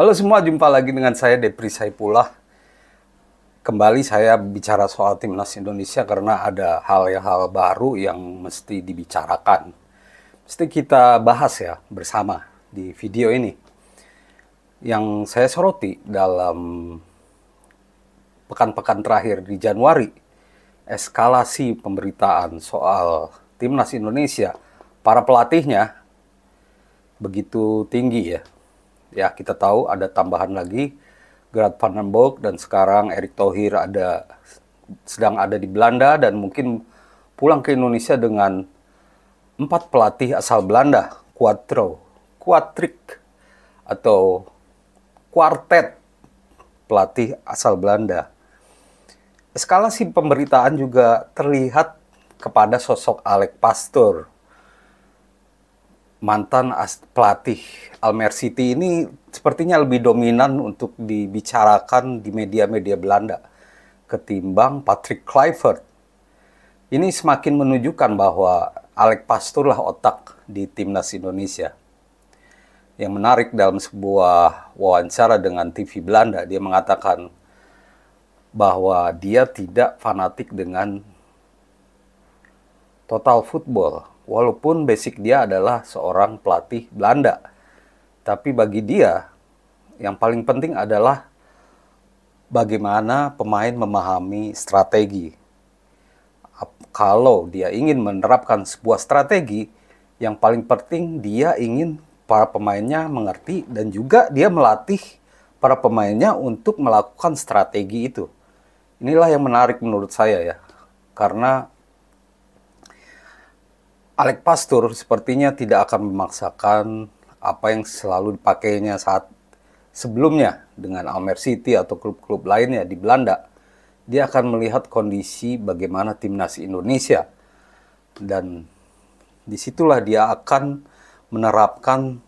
Halo semua, jumpa lagi dengan saya Depri Saipullah. Kembali saya bicara soal Timnas Indonesia karena ada hal baru yang mesti dibicarakan. Mesti kita bahas ya bersama di video ini. Yang saya soroti dalam pekan-pekan terakhir di Januari, eskalasi pemberitaan soal Timnas Indonesia, para pelatihnya begitu tinggi ya. Ya, kita tahu ada tambahan lagi Gerard van den Bosch, dan sekarang Erick Thohir sedang ada di Belanda dan mungkin pulang ke Indonesia dengan 4 pelatih asal Belanda, quadrik atau kuartet pelatih asal Belanda. Eskalasi pemberitaan juga terlihat kepada sosok Alex Pastoor, mantan pelatih Almere City. Ini sepertinya lebih dominan untuk dibicarakan di media-media Belanda ketimbang Patrick Kluivert. Ini semakin menunjukkan bahwa Alex Pastoor lah otak di Timnas Indonesia. Yang menarik, dalam sebuah wawancara dengan TV Belanda, dia mengatakan bahwa dia tidak fanatik dengan total football, walaupun basic dia adalah seorang pelatih Belanda. Tapi bagi dia, yang paling penting adalah bagaimana pemain memahami strategi. Kalau dia ingin menerapkan sebuah strategi, yang paling penting dia ingin para pemainnya mengerti dan juga dia melatih para pemainnya untuk melakukan strategi itu. Inilah yang menarik menurut saya ya, karena Alex Pastoor sepertinya tidak akan memaksakan apa yang selalu dipakainya saat sebelumnya dengan Almere City atau klub-klub lainnya di Belanda. Dia akan melihat kondisi bagaimana Timnas Indonesia, dan disitulah dia akan menerapkan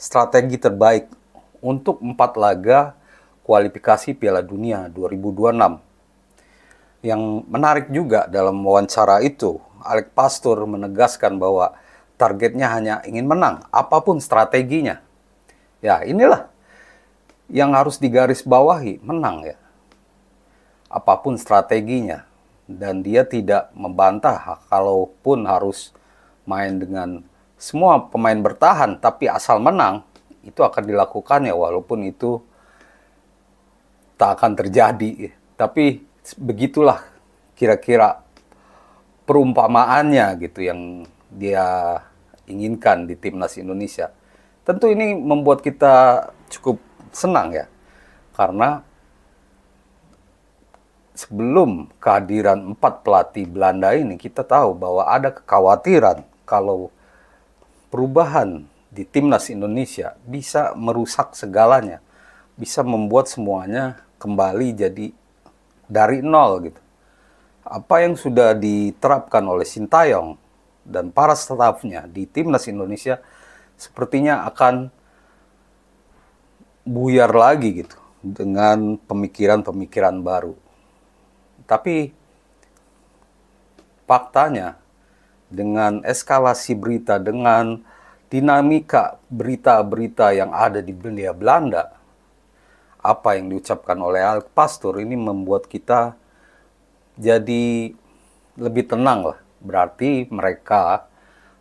strategi terbaik untuk 4 laga kualifikasi Piala Dunia 2026. Yang menarik juga dalam wawancara itu, Alex Pastoor menegaskan bahwa targetnya hanya ingin menang, apapun strateginya. Ya, inilah yang harus digarisbawahi, menang ya. Apapun strateginya. Dan dia tidak membantah kalaupun harus main dengan semua pemain bertahan, tapi asal menang, itu akan dilakukan ya, walaupun itu tak akan terjadi. Tapi begitulah kira-kira perumpamaannya gitu yang dia inginkan di Timnas Indonesia. Tentu ini membuat kita cukup senang ya, karena sebelum kehadiran 4 pelatih Belanda ini, kita tahu bahwa ada kekhawatiran kalau perubahan di Timnas Indonesia bisa merusak segalanya, bisa membuat semuanya kembali jadi dari nol gitu. Apa yang sudah diterapkan oleh Sintayong dan para stafnya di Timnas Indonesia sepertinya akan buyar lagi gitu dengan pemikiran-pemikiran baru. Tapi faktanya, dengan eskalasi berita, dengan dinamika berita-berita yang ada di dunia Belanda, apa yang diucapkan oleh Alex Pastoor ini membuat kita jadi lebih tenang lah. Berarti mereka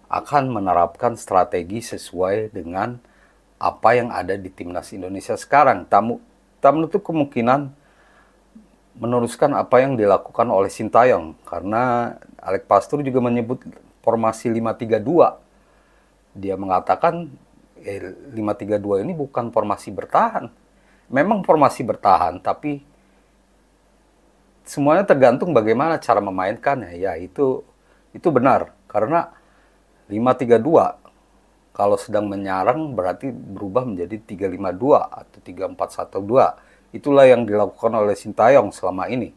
akan menerapkan strategi sesuai dengan apa yang ada di Timnas Indonesia sekarang. Tak menutup kemungkinan meneruskan apa yang dilakukan oleh Sintayong, karena Alex Pastoor juga menyebut formasi 5-3-2. Dia mengatakan 5-3-2 ini bukan formasi bertahan. Memang formasi bertahan, tapi semuanya tergantung bagaimana cara memainkannya. Ya, itu benar. Karena 5-3-2 kalau sedang menyerang berarti berubah menjadi 3-5-2 atau 3-4-1-2. Itulah yang dilakukan oleh Sintayong selama ini.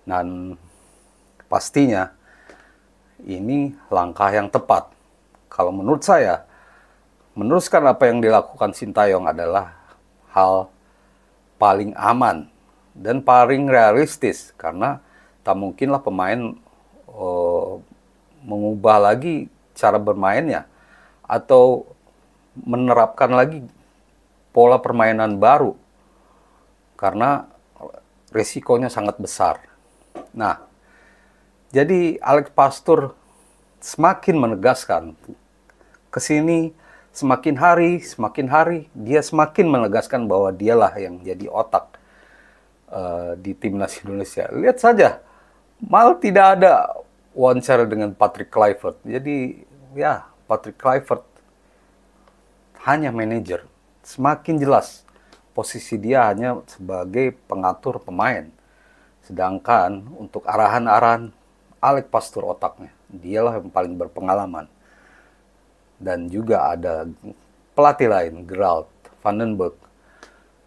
Dan pastinya ini langkah yang tepat. Kalau menurut saya, meneruskan apa yang dilakukan Sintayong adalah hal paling aman dan paling realistis, karena tak mungkinlah pemain mengubah lagi cara bermainnya atau menerapkan lagi pola permainan baru karena resikonya sangat besar. Nah, jadi Alex Pastur semakin menegaskan ke sini, semakin hari dia semakin menegaskan bahwa dialah yang jadi otak di timnas Indonesia. Lihat saja, malah tidak ada wawancara dengan Patrick Kluivert. Jadi ya, Patrick Kluivert hanya manajer. Semakin jelas posisi dia hanya sebagai pengatur pemain. Sedangkan untuk arahan-arahan, Alex Pastur otaknya. Dialah yang paling berpengalaman. Dan juga ada pelatih lain, Gerald Vandenberg,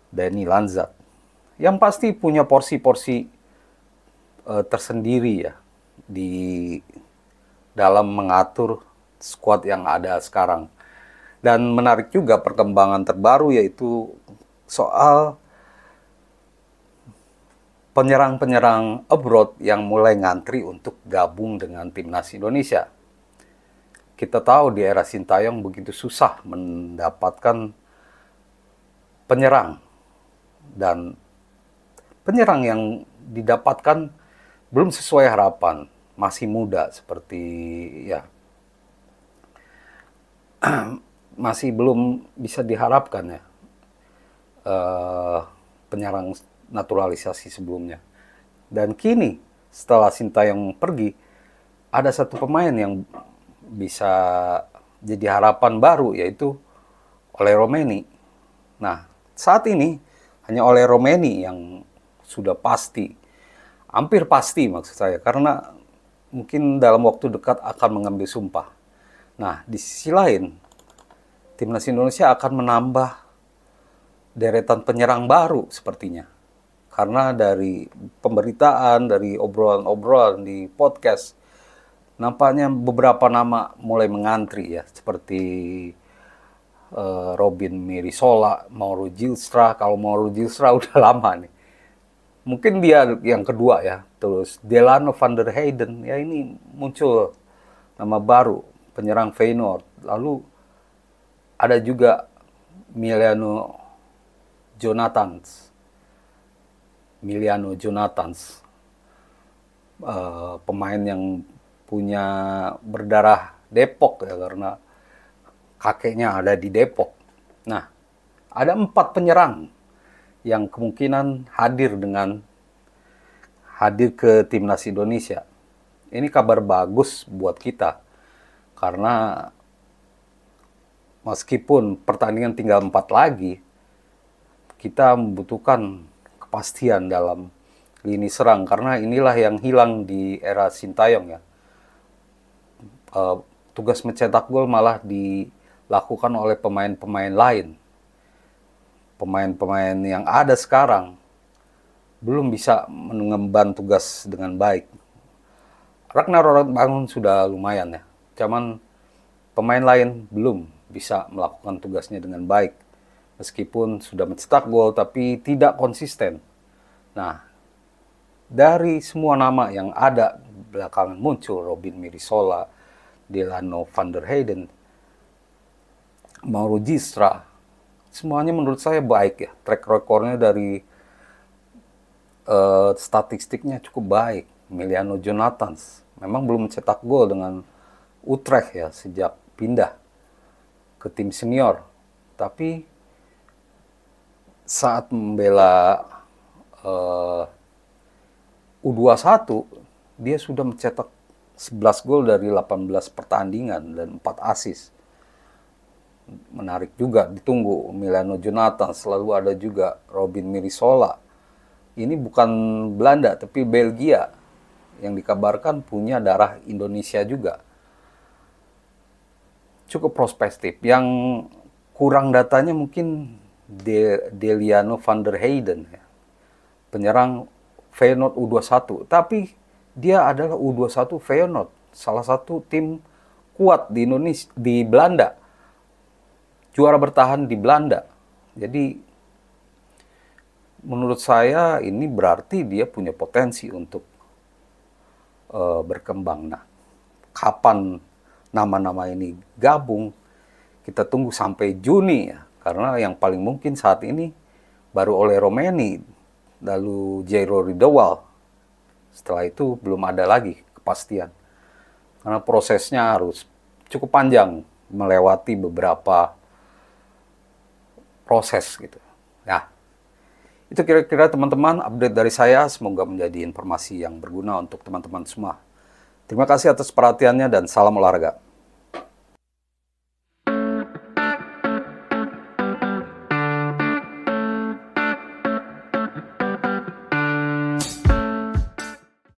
Danny Lanzat, yang pasti punya porsi-porsi tersendiri ya di dalam mengatur skuad yang ada sekarang. Dan menarik juga perkembangan terbaru yaitu soal penyerang-penyerang abroad yang mulai ngantri untuk gabung dengan timnas Indonesia. Kita tahu di era Sintayong begitu susah mendapatkan penyerang. Dan penyerang yang didapatkan belum sesuai harapan. Masih muda seperti ya masih belum bisa diharapkan ya penyerang naturalisasi sebelumnya. Dan kini setelah Sintayong pergi, ada satu pemain yang bisa jadi harapan baru yaitu Oleh Romeni. Nah, saat ini hanya Oleh Romeni yang sudah pasti, hampir pasti maksud saya, karena mungkin dalam waktu dekat akan mengambil sumpah. Nah, di sisi lain, timnas Indonesia akan menambah deretan penyerang baru sepertinya. Karena dari pemberitaan, dari obrolan-obrolan di podcast, nampaknya beberapa nama mulai mengantri ya, seperti Robin Mirisola, Mauro Gilstra. Kalau Mauro Gilstra udah lama nih. Mungkin dia yang kedua ya. Terus Delano van der Heyden, ya ini muncul nama baru, penyerang Feyenoord. Lalu ada juga Miliano Jonathans, pemain yang punya berdarah Depok ya, karena kakeknya ada di Depok. Nah, ada 4 penyerang yang kemungkinan hadir ke timnas Indonesia. Ini kabar bagus buat kita, karena meskipun pertandingan tinggal 4 lagi, kita membutuhkan kepastian dalam lini serang, karena inilah yang hilang di era Sintayong ya. Tugas mencetak gol malah dilakukan oleh pemain-pemain lain. Pemain-pemain yang ada sekarang belum bisa mengemban tugas dengan baik. Ragnar Bangun sudah lumayan ya, cuman pemain lain belum bisa melakukan tugasnya dengan baik. Meskipun sudah mencetak gol, tapi tidak konsisten. Nah, dari semua nama yang ada belakangan muncul, Robin Mirisola, Delano van der Heyden, Mauro Gistra, semuanya menurut saya baik ya. Track recordnya dari statistiknya cukup baik. Miliano Jonathans memang belum mencetak gol dengan Utrecht ya sejak pindah ke tim senior. Tapi saat membela U21, dia sudah mencetak 11 gol dari 18 pertandingan dan 4 assist. Menarik juga, ditunggu Miliano Jonathans. Lalu ada juga Robin Mirisola. Ini bukan Belanda, tapi Belgia, yang dikabarkan punya darah Indonesia juga. Cukup prospektif. Yang kurang datanya mungkin Delano van der Heyden, ya. Penyerang Feyenoord U21. Tapi dia adalah U21 Feyenoord, salah satu tim kuat di Indonesia, di Belanda. Juara bertahan di Belanda. Jadi menurut saya ini berarti dia punya potensi untuk berkembang. Nah, kapan nama-nama ini gabung? Kita tunggu sampai Juni ya, Karena yang paling mungkin saat ini baru oleh Romeni, lalu Jairo Ridowal. Setelah itu belum ada lagi kepastian. Karena prosesnya harus cukup panjang, melewati beberapa proses gitu. Nah, itu kira-kira teman-teman update dari saya. Semoga menjadi informasi yang berguna untuk teman-teman semua. Terima kasih atas perhatiannya dan salam olahraga.